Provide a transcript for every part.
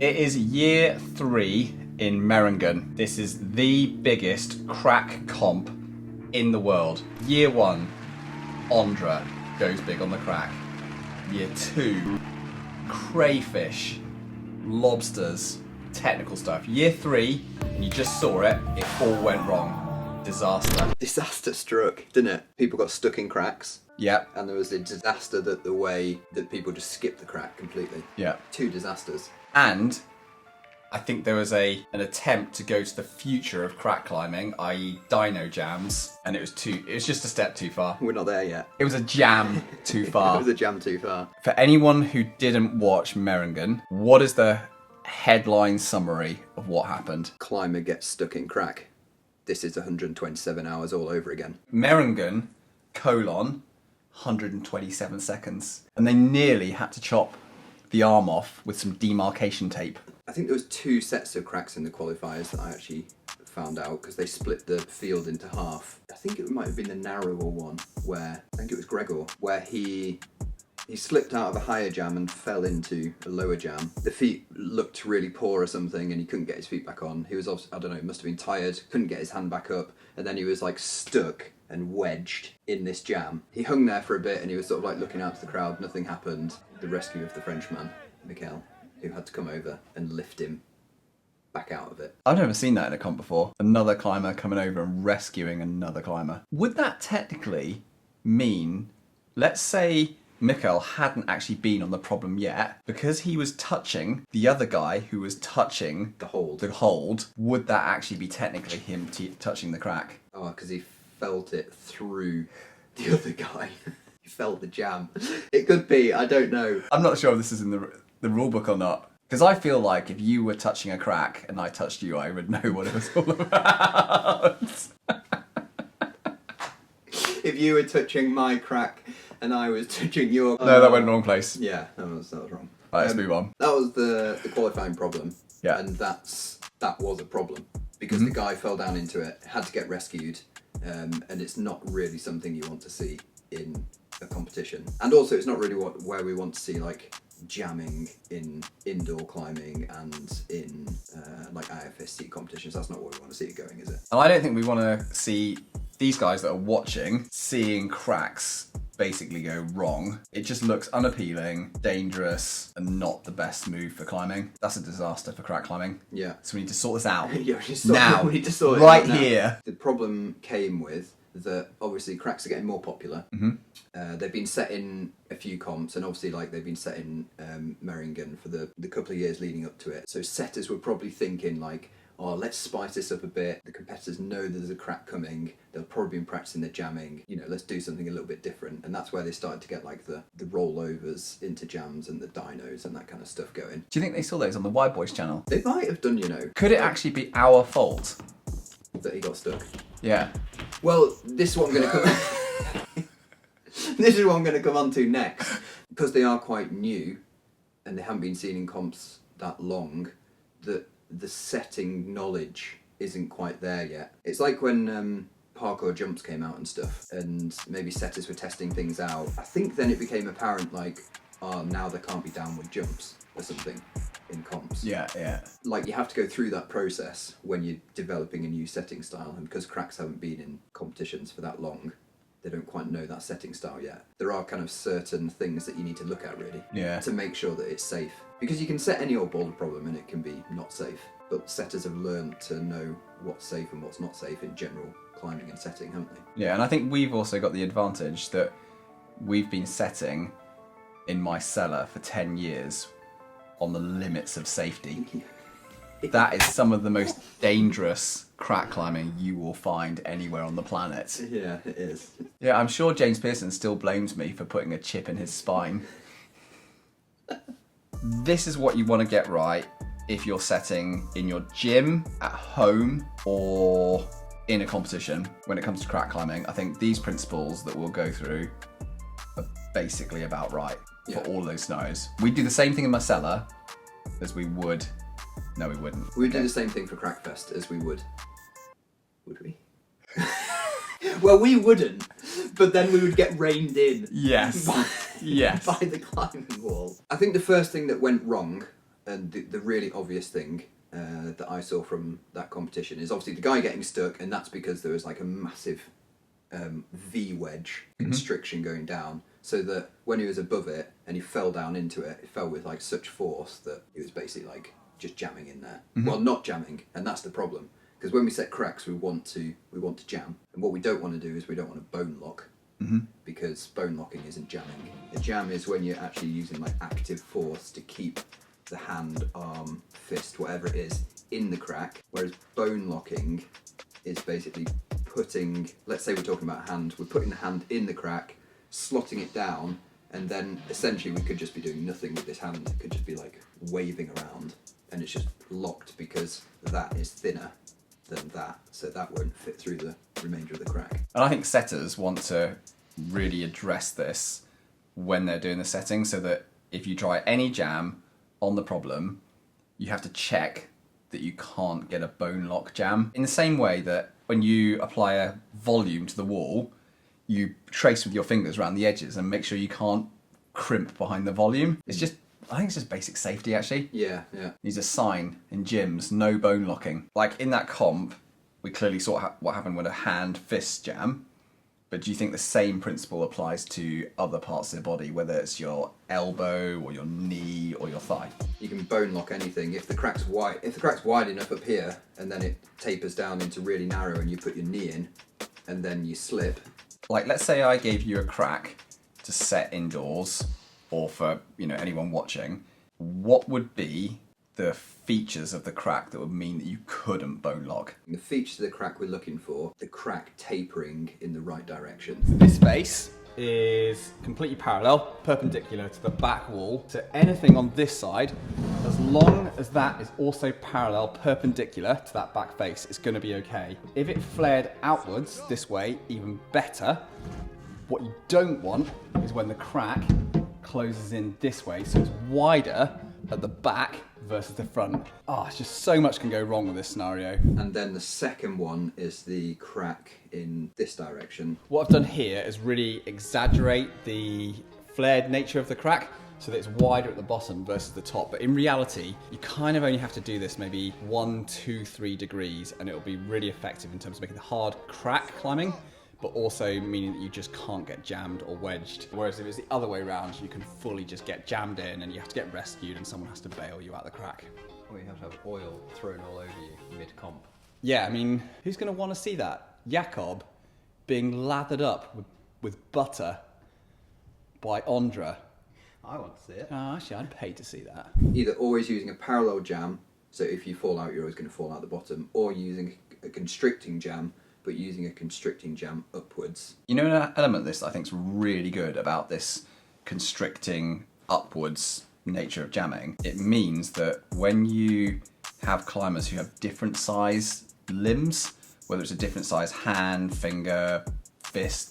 It is year 3 in Meiringen. This is the biggest crack comp in the world. Year 1, Ondra goes big on the crack. Year 2, crayfish, lobsters, technical stuff. Year 3, and you just saw it, it all went wrong. Disaster. Disaster struck, didn't it? People got stuck in cracks. Yep. And there was a disaster that the way that people just skipped the crack completely. Yeah. 2 disasters. And I think there was an attempt to go to the future of crack climbing, i.e. dino jams, and it was just a step too far. We're not there yet. It was a jam too far. It was a jam too far. For anyone who didn't watch Meiringen, what is the headline summary of what happened? Climber gets stuck in crack. This is 127 hours all over again. Meiringen, 127 seconds. And they nearly had to chop the arm off with some demarcation tape. I think there was 2 sets of cracks in the qualifiers that I actually found out because they split the field into half. I think it might have been the narrower one where, I think it was Gregor, where he slipped out of a higher jam and fell into a lower jam. The feet looked really poor or something and he couldn't get his feet back on. He was, I don't know, must have been tired, couldn't get his hand back up, and then he was like stuck and wedged in this jam. He hung there for a bit and he was sort of like looking out to the crowd, nothing happened. The rescue of the Frenchman, Michael, who had to come over and lift him back out of it. I've never seen that in a comp before. Another climber coming over and rescuing another climber. Would that technically mean, let's say Mikkel hadn't actually been on the problem yet, because he was touching the other guy who was touching The hold. would that actually be technically him touching the crack? Oh, because he felt it through the other guy. He felt the jam. It could be, I don't know. I'm not sure if this is in the rule book or not. Because I feel like if you were touching a crack and I touched you, I would know what it was all about. If you were touching my crack and I was touching your... No, that went wrong place. Yeah, that was wrong. Right, let's move on. That was the qualifying problem. Yeah. And that was a problem. Because the guy fell down into it, had to get rescued, and it's not really something you want to see in a competition. And also it's not really where we want to see like jamming in indoor climbing and in like IFSC competitions. That's not where we want to see it going, is it? And I don't think we want to see these guys that are watching seeing cracks basically go wrong. It just looks unappealing, dangerous, and not the best move for climbing. That's a disaster for crack climbing. Yeah. So we need to sort this out. Yeah, now, we need to sort it right out now. here. The problem came with that obviously cracks are getting more popular. They've been set in a few comps, and obviously like they've been set in Meiringen for the couple of years leading up to it. So setters were probably thinking like, oh, let's spice this up a bit. The competitors know there's a crack coming. They'll probably been practicing their jamming. You know, let's do something a little bit different. And that's where they started to get like the rollovers into jams and the dinos and that kind of stuff going. Do you think they saw those on the White Boys channel? They might have done, you know. Could it actually be our fault? That he got stuck. Yeah. Well, this is what I'm going to come. This is what I'm going to come on to next, because they are quite new, and they haven't been seen in comps that long. That the setting knowledge isn't quite there yet. It's like when parkour jumps came out and stuff, and maybe setters were testing things out. I think then it became apparent like, oh, now there can't be downward jumps or something in comps. Yeah, yeah. Like you have to go through that process when you're developing a new setting style, and because cracks haven't been in competitions for that long, they don't quite know that setting style yet. There are kind of certain things that you need to look at really, Yeah. to make sure that it's safe. Because you can set any old boulder problem and it can be not safe, but setters have learned to know what's safe and what's not safe in general climbing and setting, haven't they? Yeah, and I think we've also got the advantage that we've been setting in my cellar for 10 years on the limits of safety. That is some of the most dangerous crack climbing you will find anywhere on the planet. Yeah, it is. Yeah, I'm sure James Pearson still blames me for putting a chip in his spine. This is what you want to get right if you're setting in your gym, at home, or in a competition when it comes to crack climbing. I think these principles that we'll go through are basically about right for all those scenarios. We'd do the same thing in my cellar as we would... No, we wouldn't. We'd do the same thing for Crackfest as we would. Would we? Well, we wouldn't, but then we would get reined in. Yes. By, Yes. by the climbing wall. I think the first thing that went wrong And the really obvious thing that I saw from that competition is obviously the guy getting stuck, and that's because there was like a massive V-wedge constriction going down, so that when he was above it and he fell down into it, it fell with like such force that it was basically like just jamming in there. Well, not jamming, and that's the problem. Because when we set cracks, we want to jam, and what we don't want to do is we don't want to bone lock, because bone locking isn't jamming. A jam is when you're actually using like active force to keep the hand, arm, fist, whatever it is, in the crack. Whereas bone locking is basically putting, let's say we're talking about a hand, we're putting the hand in the crack, slotting it down, and then essentially we could just be doing nothing with this hand. It could just be like waving around, and it's just locked because that is thinner than that, so that won't fit through the remainder of the crack. And I think setters want to really address this when they're doing the setting, so that if you try any jam on the problem, you have to check that you can't get a bone lock jam. In the same way that when you apply a volume to the wall, you trace with your fingers around the edges and make sure you can't crimp behind the volume. It's just, I think it's just basic safety, actually. Yeah. There's a sign in gyms, no bone locking. Like in that comp, we clearly saw what happened with a hand-fist jam. But do you think the same principle applies to other parts of the body, whether it's your elbow or your knee or your thigh? You can bone lock anything. If the crack's wide enough up here, and then it tapers down into really narrow, and you put your knee in, and then you slip. Like, let's say I gave you a crack to set indoors, or for anyone watching. What would be the features of the crack that would mean that you couldn't bone lock? The features of the crack we're looking for, the crack tapering in the right direction. This face is completely parallel, perpendicular to the back wall. So anything on this side, as long as that is also parallel, perpendicular to that back face, it's going to be okay. If it flared outwards this way, even better. What you don't want is when the crack closes in this way, so it's wider at the back versus the front. It's just so much can go wrong with this scenario. And then the second one is the crack in this direction. What I've done here is really exaggerate the flared nature of the crack so that it's wider at the bottom versus the top. But in reality, you kind of only have to do this maybe 1, 2, 3 degrees, and it'll be really effective in terms of making the hard crack climbing, but also meaning that you just can't get jammed or wedged. Whereas if it's the other way around, you can fully just get jammed in and you have to get rescued and someone has to bail you out of the crack. Or you have to have oil thrown all over you mid-comp. Yeah, I mean, who's going to want to see that? Jakob being lathered up with butter by Ondra. I want to see it. Actually, I'd pay to see that. Either always using a parallel jam, so if you fall out, you're always going to fall out the bottom, or using a constricting jam, but using a constricting jam upwards. An element of this that I think is really good about this constricting upwards nature of jamming. It means that when you have climbers who have different size limbs, whether it's a different size hand, finger, fist,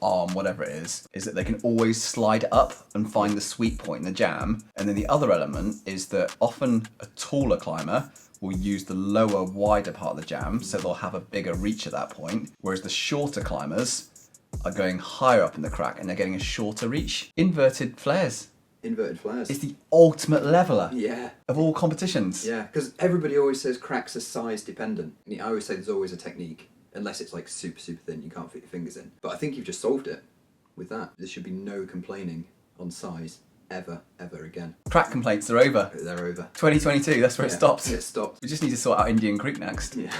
arm, whatever it is that they can always slide up and find the sweet point in the jam. And then the other element is that often a taller climber will use the lower, wider part of the jam, so they'll have a bigger reach at that point, whereas the shorter climbers are going higher up in the crack and they're getting a shorter reach. Inverted flares. Inverted flares. It's the ultimate leveler Yeah. of all competitions. Yeah, because everybody always says cracks are size dependent. I always say there's always a technique, unless it's like super, super thin, you can't fit your fingers in. But I think you've just solved it with that. There should be no complaining on size ever again. Crack complaints are over. They're over. 2022, that's where it stops. It stopped. We just need to sort out Indian Creek next. Yeah.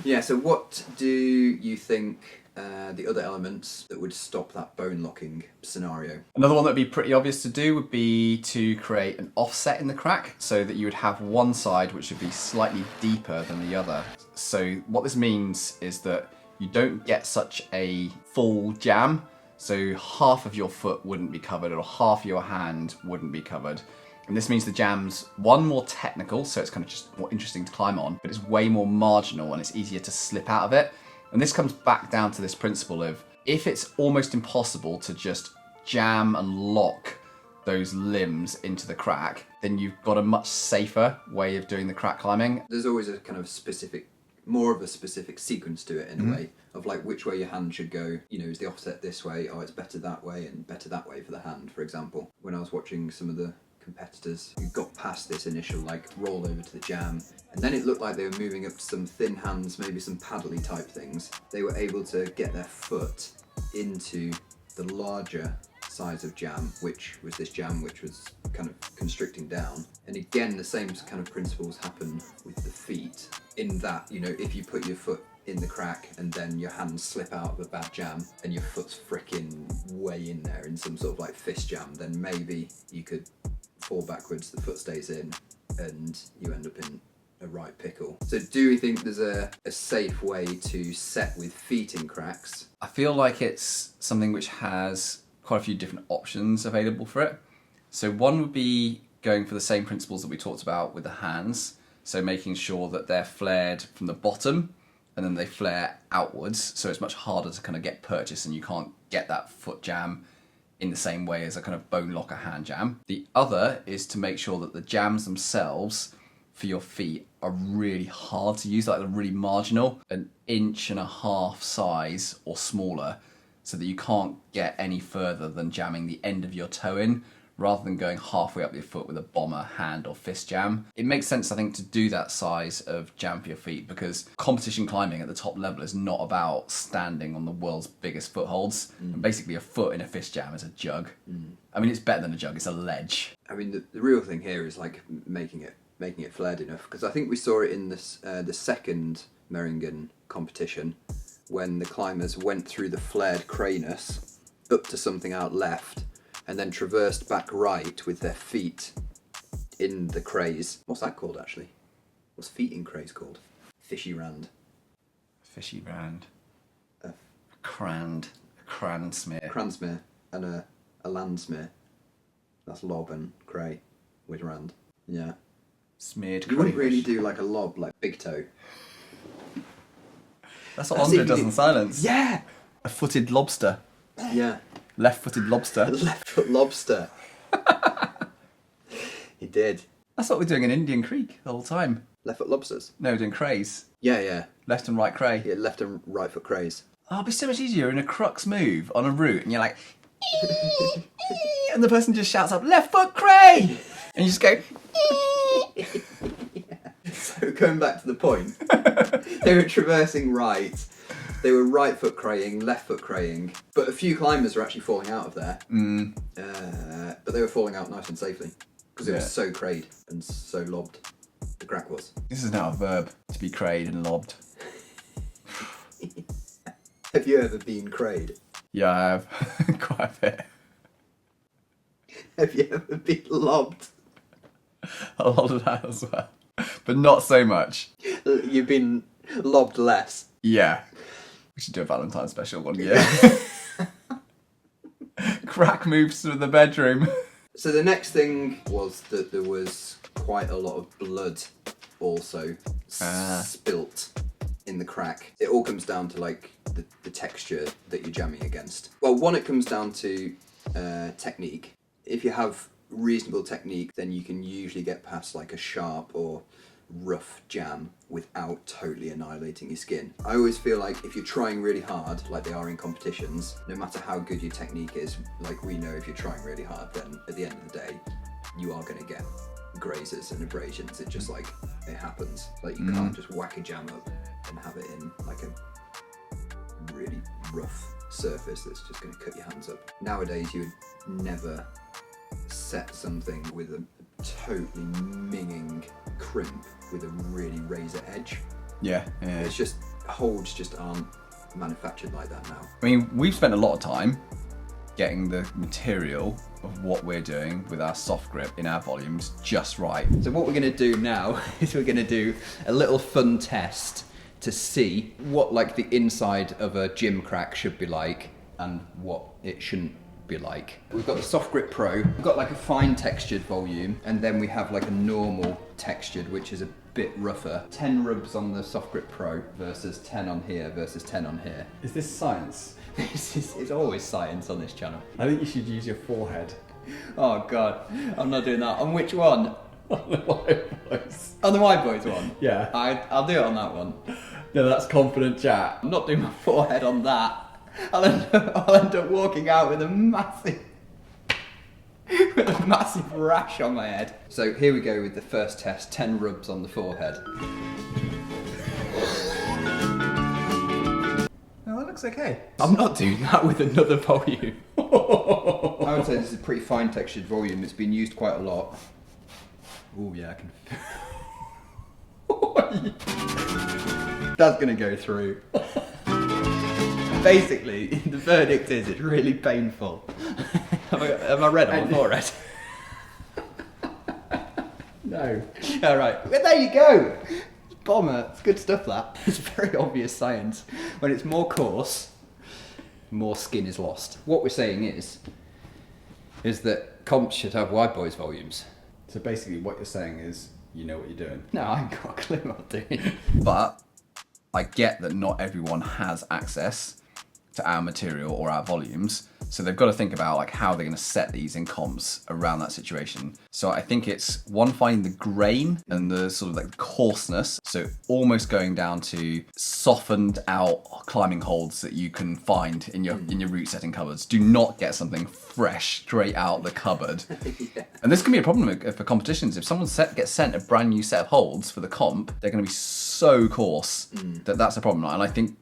Yeah, so what do you think the other elements that would stop that bone locking scenario? Another one that would be pretty obvious to do would be to create an offset in the crack, so that you would have one side which would be slightly deeper than the other. So what this means is that you don't get such a full jam, so half of your foot wouldn't be covered or half your hand wouldn't be covered. And this means the jam's, one, more technical, so it's kind of just more interesting to climb on, but it's way more marginal and it's easier to slip out of it. And this comes back down to this principle of, if it's almost impossible to just jam and lock those limbs into the crack, then you've got a much safer way of doing the crack climbing. There's always a kind of more of a specific sequence to it in a way, of like which way your hand should go. Is the offset this way? Oh, it's better that way and better that way for the hand, for example. When I was watching some of the competitors who got past this initial like roll over to the jam, and then it looked like they were moving up to some thin hands, maybe some paddly type things. They were able to get their foot into the larger size of jam, which was this jam which was kind of constricting down. And again, the same kind of principles happen with the feet, in that, you know, if you put your foot in the crack and then your hands slip out of a bad jam and your foot's fricking way in there in some sort of like fist jam, then maybe you could fall backwards, the foot stays in, and you end up in a right pickle. So do we think there's a safe way to set with feet in cracks? I feel like it's something which has quite a few different options available for it. So one would be going for the same principles that we talked about with the hands, so making sure that they're flared from the bottom and then they flare outwards, so it's much harder to kind of get purchase and you can't get that foot jam in the same way as a kind of bone locker hand jam. The other is to make sure that the jams themselves for your feet are really hard to use, like they're really marginal, 1.5 inch size or smaller, so that you can't get any further than jamming the end of your toe in, rather than going halfway up your foot with a bomber hand or fist jam. It makes sense, I think, to do that size of jam for your feet, because competition climbing at the top level is not about standing on the world's biggest footholds. And basically a foot in a fist jam is a jug. I mean, it's better than a jug, it's a ledge. I mean, the real thing here is like making it flared enough, because I think we saw it in this the second Meiringen competition, when the climbers went through the flared cranus up to something out left and then traversed back right with their feet in the craze. What's that called, actually? What's feet in craze called? Fishy rand. Fishy rand. A cran smear. Cran smear and a land smear. That's lob and cray with rand. Yeah. Smeared You wouldn't crayfish. really do like a lob, like big toe. That's what Andre does in silence. Yeah! A footed lobster. Yeah. Left-footed lobster. Left foot lobster. He did. That's what we're doing in Indian Creek the whole time. Left foot lobsters. No, we're doing crays. Yeah, yeah. Left and right cray. Yeah, left and right foot craze. Oh, it'd be so much easier in a crux move on a route, and you're like, and the person just shouts up, left foot cray! And you just go, So going back to the point, they were traversing right. They were right foot craying, left foot craying, but a few climbers were actually falling out of there. But they were falling out nice and safely, because it was so crayed and so lobbed. The crack was. this is now a verb, to be crayed and lobbed. Have you ever been crayed? Yeah, I have. Quite a bit. Have you ever been lobbed? A lot of that as well. But not so much. You've been lobbed less. Yeah. We should do a Valentine's special one year. Crack moves to the bedroom. So the next thing was that there was quite a lot of blood also spilt in the crack. It all comes down to like the texture that you're jamming against. Well, one, it comes down to technique. If you have reasonable technique, then you can usually get past like a sharp or rough jam without totally annihilating your skin. I always feel like if you're trying really hard, like they are in competitions, no matter how good your technique is, like we know if you're trying really hard, then at the end of the day, you are going to get grazes and abrasions. It just like, it happens. Like you can't just whack a jam up and have it in like a really rough surface that's just going to cut your hands up. Nowadays, you would never set something with a totally minging crimp with a really razor edge. Yeah. It's just, holds just aren't manufactured like that now. I mean, we've spent a lot of time getting the material of what we're doing with our soft grip in our volumes just right. So what we're going to do now is we're going to do a little fun test to see what like the inside of a gym crack should be like and what it shouldn't be like. We've got the Soft Grip Pro, we've got like a fine textured volume, and then we have like a normal textured, which is a bit rougher. 10 rubs on the Soft Grip Pro versus 10 on here versus 10 on here. Is this science? It's always science on this channel. I think you should use your forehead. Oh god, I'm not doing that. On which one? On the white boys. On the White Boys one? Yeah. I'll do it on that one. No, that's confident chat. I'm not doing my forehead on that. I'll end up walking out with a massive with a massive rash on my head. So here we go with the first test, 10 rubs on the forehead. No, that looks okay. I'm not doing that with another volume. I would say this is a pretty fine textured volume. It's been used quite a lot. Oh yeah, I can. That's gonna go through. Basically, the verdict is it's really painful. Am I red on my forehead? No. All right. Well, there you go. Bomber. It's good stuff, that. It's very obvious science. When it's more coarse, more skin is lost. What we're saying is that comps should have wide boys volumes. So basically what you're saying is, you know what you're doing. No, I ain't got a clue what I'm doing. But I get that not everyone has access to our material or our volumes, so they've got to think about like how they're going to set these in comps around that situation. So I think it's one, finding the grain and the sort of like the coarseness, so almost going down to softened out climbing holds that you can find in your route setting cupboards. Do not get something fresh straight out the cupboard. Yeah. And this can be a problem for competitions. If someone gets sent a brand new set of holds for the comp, they're going to be so coarse that that's a problem. And I think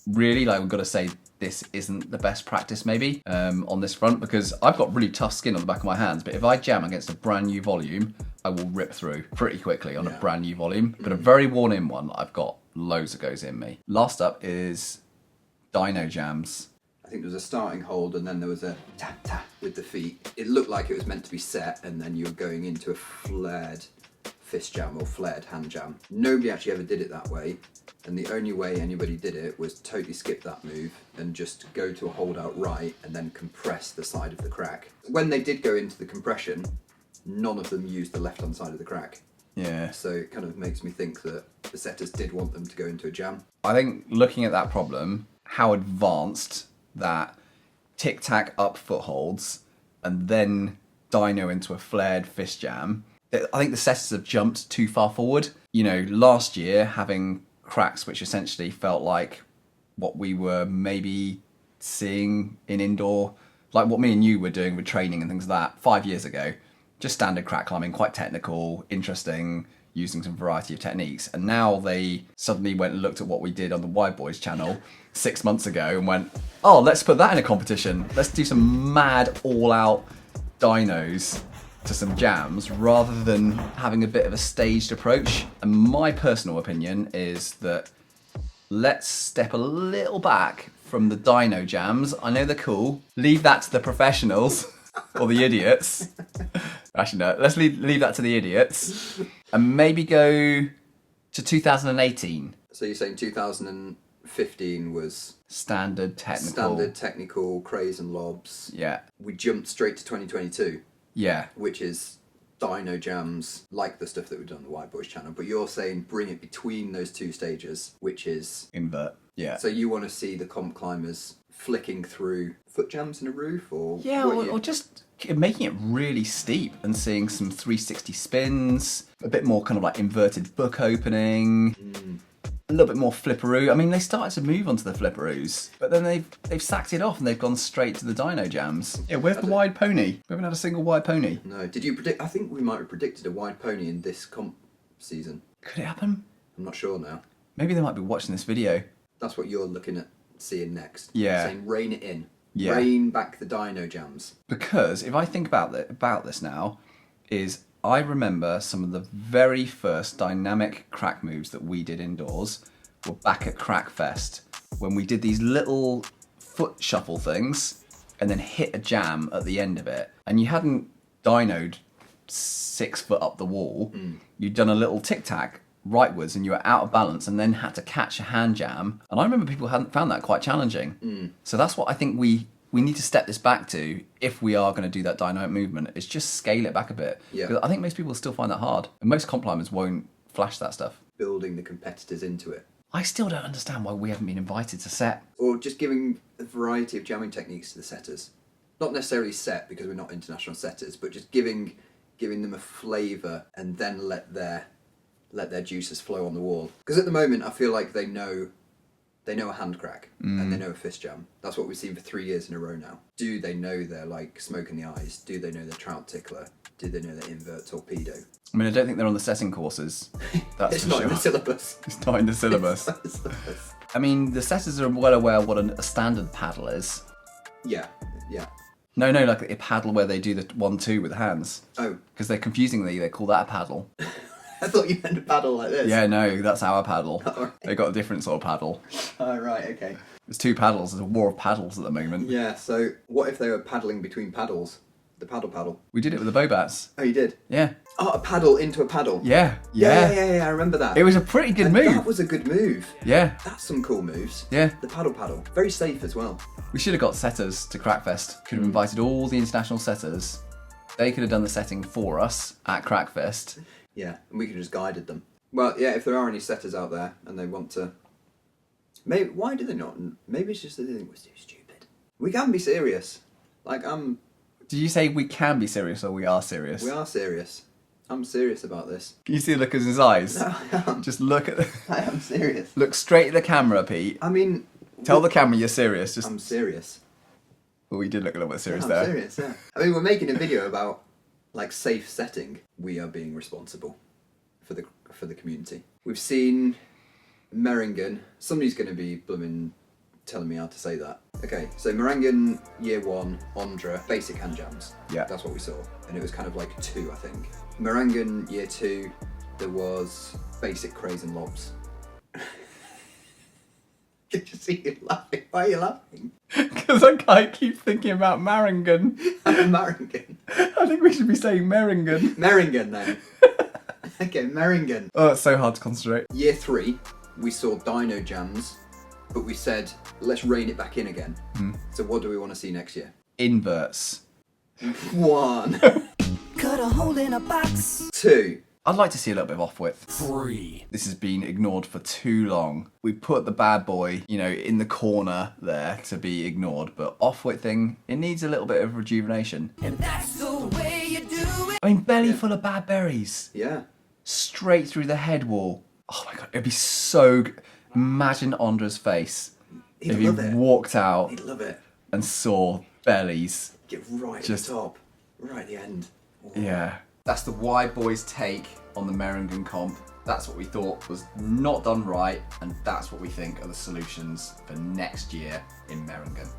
really, like, we've got to say this isn't the best practice maybe on this front, because I've got really tough skin on the back of my hands, but if I jam against a brand new volume, I will rip through pretty quickly on a brand new volume. But a very worn in one, I've got loads that goes in me. Last up is dyno jams. I think there was a starting hold and then there was a tap tap with the feet. It looked like it was meant to be set and then you were going into a flared fist jam or flared hand jam. Nobody actually ever did it that way, and the only way anybody did it was totally skip that move and just go to a hold out right and then compress the side of the crack. When they did go into the compression, none of them used the left hand side of the crack. Yeah. So it kind of makes me think that the setters did want them to go into a jam. I think looking at that problem, how advanced that tic-tac up footholds and then dyno into a flared fist jam, I think the setters have jumped too far forward. You know, last year having cracks which essentially felt like what we were maybe seeing in indoor, like what me and you were doing with training and things like that 5 years ago, just standard crack climbing, quite technical, interesting, using some variety of techniques. And now they suddenly went and looked at what we did on the Wide Boys channel 6 months ago and went, oh, let's put that in a competition. Let's do some mad all-out dynos to some jams rather than having a bit of a staged approach. And my personal opinion is that let's step a little back from the dyno jams. I know they're cool. Leave that to the professionals or the idiots. Actually, no, let's leave that to the idiots and maybe go to 2018. So you're saying 2015 was Standard technical, craze and lobs. Yeah. We jumped straight to 2022. Yeah. Which is dyno jams, like the stuff that we've done on the White Boys channel, but you're saying bring it between those two stages, which is Invert. Yeah. So you want to see the comp climbers flicking through foot jams in a roof, or yeah, or just making it really steep and seeing some 360 spins, a bit more kind of like inverted book opening. A little bit more flipperoo. I mean, they started to move onto the flipperoos, but then they've sacked it off and they've gone straight to the dyno jams. Yeah, where's the wide pony? We haven't had a single wide pony. No. Did you predict? I think we might have predicted a wide pony in this comp season. Could it happen? I'm not sure now. Maybe they might be watching this video. That's what you're looking at seeing next. Yeah. Saying rein it in. Yeah. Rein back the dyno jams. Because if I think about this now, is I remember some of the very first dynamic crack moves that we did indoors were back at Crackfest, when we did these little foot shuffle things and then hit a jam at the end of it. And you hadn't dynoed 6 foot up the wall. You'd done a little tic-tac rightwards and you were out of balance and then had to catch a hand jam. And I remember people hadn't found that quite challenging. So that's what I think we need to step this back to if we are going to do that dynamic movement, is just scale it back a bit. Yeah. Because I think most people still find that hard. And most comp climbers won't flash that stuff. Building the competitors into it. I still don't understand why we haven't been invited to set. Or just giving a variety of jamming techniques to the setters. Not necessarily set, because we're not international setters, but just giving them a flavour and then let their juices flow on the wall. Because at the moment I feel like they know They know a hand crack and they know a fist jam. That's what we've seen for 3 years in a row now. Do they know they're like smoke in the eyes? Do they know they're trout tickler? Do they know they're invert torpedo? I mean, I don't think they're on the setting courses. That's It's for not sure. in the syllabus. It's not in the syllabus. I mean, the setters are well aware what a standard paddle is. Yeah, yeah. No, like a paddle where they do the 1-2 with the hands. Oh, Because they call that a paddle. I thought you meant a paddle like this. Yeah, no, that's our paddle. Alright. They got a different sort of paddle. Oh, right, okay. There's 2 paddles. There's a war of paddles at the moment. Yeah, so what if they were paddling between paddles? The paddle. We did it with the Bobats. Oh, you did? Yeah. Oh, a paddle into a paddle. Yeah. Yeah, I remember that. It was a pretty good And move. That was a good move. Yeah. That's some cool moves. Yeah. The paddle. Very safe as well. We should have got setters to Crackfest. Could have invited all the international setters. They could have done the setting for us at Crackfest. Yeah, and we could have just guided them. Well, yeah, if there are any setters out there and they want to... Maybe, why do they not? Maybe it's just that they think we're too stupid. We can be serious. Like, Did you say we can be serious or we are serious? we are serious. I'm serious about this. Can you see the look in his eyes? No, I am. Just look at I am serious. look straight at the camera, Pete. I mean... Tell the camera you're serious. Just I'm serious. well, we did look a little bit serious I'm there. serious, yeah. I mean, we're making a video about, like, safe setting. We are being responsible for the community. We've seen Meiringen. Somebody's going to be blooming telling me how to say that. Okay, so Meiringen year 1, Ondra, basic hand jams. Yeah. That's what we saw. And it was kind of like 2, I think. Meiringen year 2, there was basic craze and lobs. Did you see you laughing? Why are you laughing? Because I keep thinking about Meiringen. Meiringen. I think we should be saying Meiringen. Meiringen then. Okay, Meiringen. Oh, it's so hard to concentrate. Year 3, we saw dino jams, but we said, let's rein it back in again. So what do we want to see next year? Inverts. 1. Cut a hole in a box. 2. I'd like to see a little bit of off-width. 3. This has been ignored for too long. We put the bad boy, in the corner there to be ignored, but off-width thing, it needs a little bit of rejuvenation. And that's the way you do it. I mean, belly full of bad berries. Yeah. Straight through the head wall. Oh my god, it'd be so good. Imagine Ondra's face He'd if he love it. walked out He'd love it. and saw bellies. Get right Just- at the top. Right at the end. Yeah. That's the Y Boys take on the Meiringen comp. That's what we thought was not done right, and that's what we think are the solutions for next year in Meiringen.